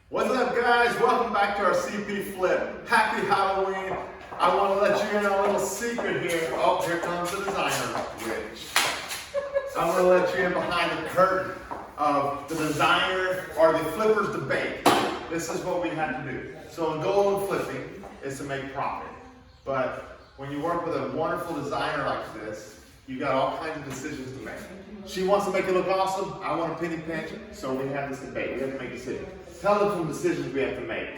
What's up, guys? Welcome back to our CP Flip. Happy Halloween. I want to let you in on a little secret here. Oh, here comes the designer witch. I'm going to let you in behind the curtain of the designer or the flipper's debate. This is what we have to do. So the goal of flipping is to make profit. But when you work with a wonderful designer like this, you got all kinds of decisions to make. She wants to make it look awesome. I want a penny pinch. So we have this debate. We have to make decisions. Tell them some decisions we have to make.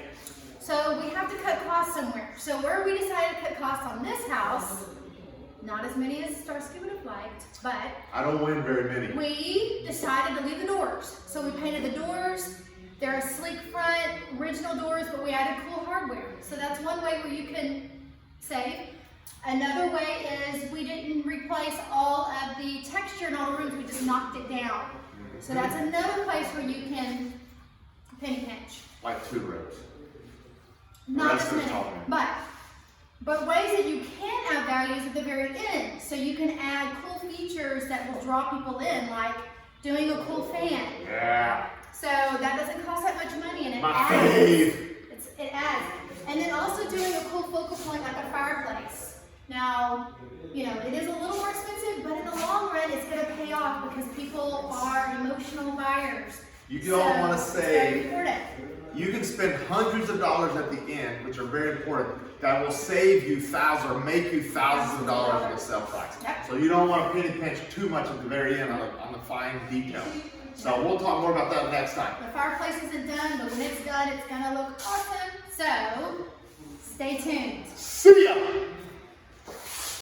So we have to cut costs somewhere. So where we decided to cut costs on this house, not as many as Starsky would have liked, but I don't win very many. we decided to leave the doors. So we painted the doors. They're a sleek front, original doors, but we added cool hardware. So that's one way where you can save. Another way is we didn't replace all of the texture in all the rooms, we just knocked it down. So that's another place where you can penny pinch. Like 2 rooms. Not That's as many, what I'm talking but ways that you can add value is at the very end. So you can add cool features that will draw people in, like doing a cool fan. Yeah. So that doesn't cost that much money, and it My adds. fave. It adds. And then also doing a cool focal point like a fireplace. Now, you know, it is a little more expensive, but in the long run, it's going to pay off because people are emotional buyers. You don't want to it's very save. important. You can spend hundreds of dollars at the end, which are very important, that will save you thousands or make you thousands of dollars in the sale price. Yep. So you don't want to penny pinch too much at the very end on the fine detail. So we'll talk more about that next time. The fireplace isn't done, but when it's done, it's going to look awesome. So stay tuned. See ya!